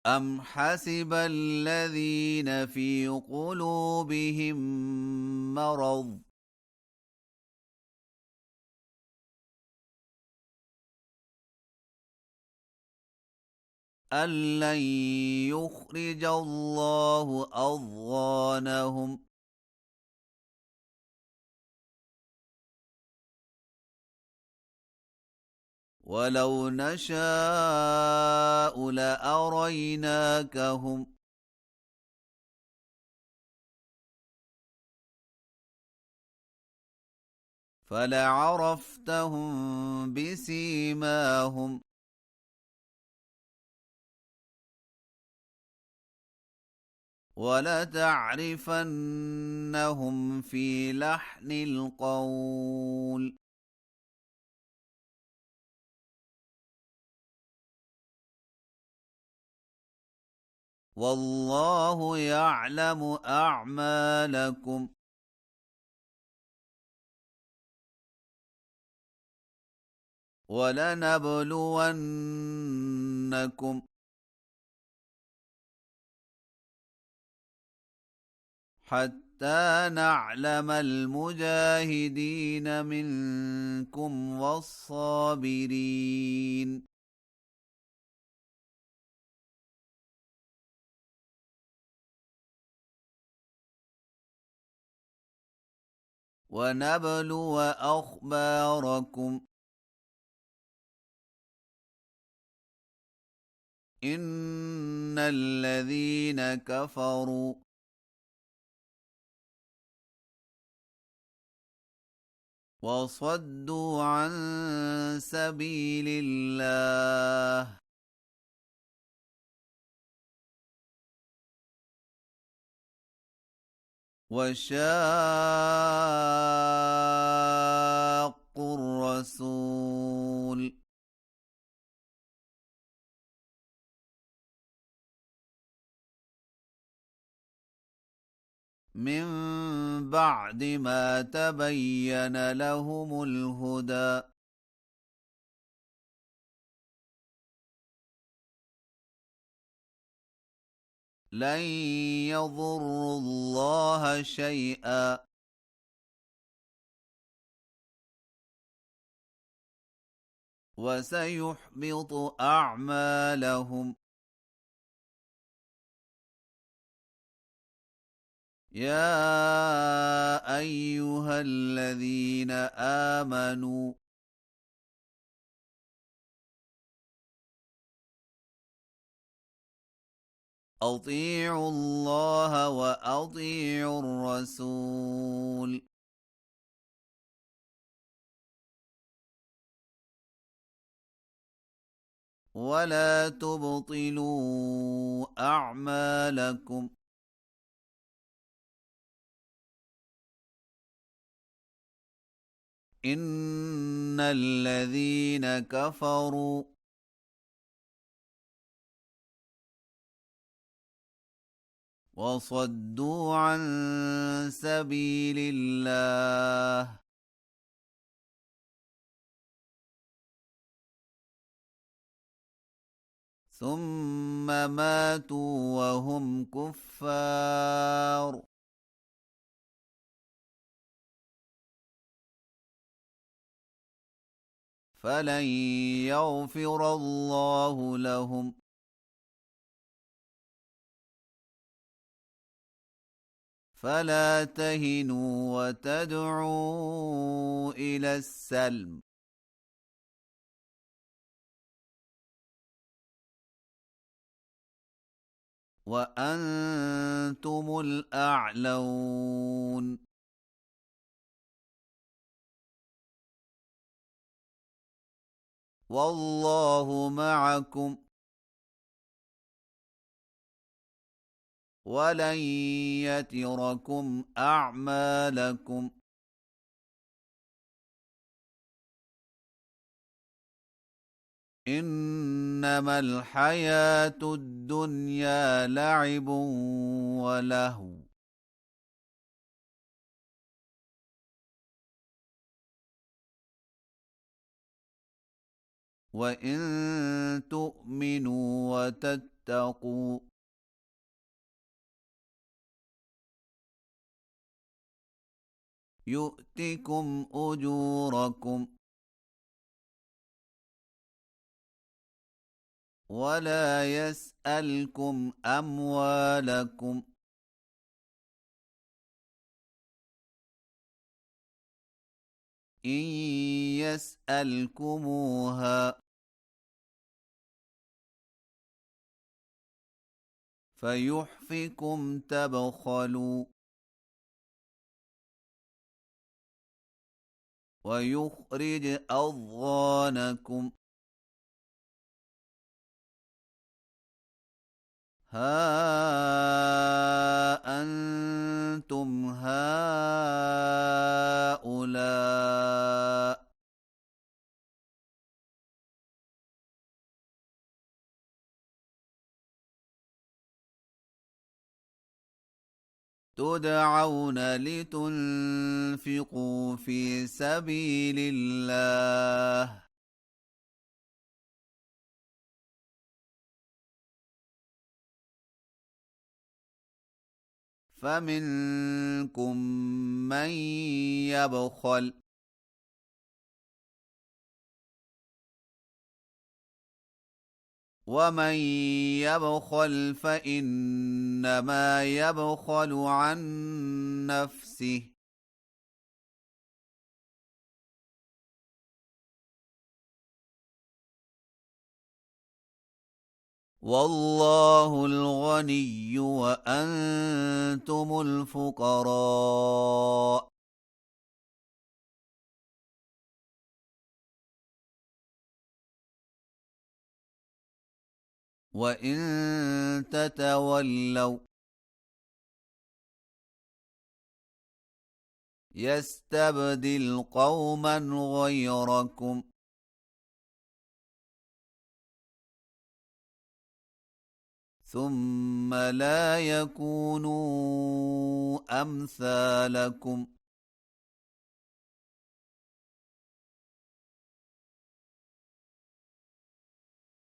أم حسب الذين في قلوبهم مرض أن لن يخرج الله أضغانهم ولو نشاء لأريناكهم فلعرفتهم بسيماهم ولتعرفنهم في لحن القول والله يعلم أعمالكم ولنبلونكم حتى نعلم المجاهدين منكم والصابرين ونبلو أخباركم إن الذين كفروا وصدوا عن سبيل الله وشاقوا الرسول من بعد ما تبين لهم الهدى لن يضروا الله شيئا وسيحبط أعمالهم يا أيها الذين آمنوا أطيعوا الله وأطيعوا الرسول ولا تبطلوا أعمالكم إن الذين كفروا وصدوا عن سبيل الله ثم ماتوا وهم كفار فلن يغفر الله لهم فلا تهنوا وتدعوا إلى السلم وأنتم الأعلون والله معكم ولن يتركم أعمالكم إنما الحياة الدنيا لعب ولهو وإن تؤمنوا وتتقوا يؤتكم أجوركم ولا يسألكم أموالكم إن يسألكموها فيحفكم تبخلوا ويخرج أضغانكم ها أنتم هؤلاء تدعون لتنفقوا في سبيل الله فمنكم من يبخل ومن يبخل فإنما يبخل عن نفسه والله الغني وأنتم الفقراء وإن تتولوا يستبدل قوما غيركم ثم لا يكونوا أمثالكم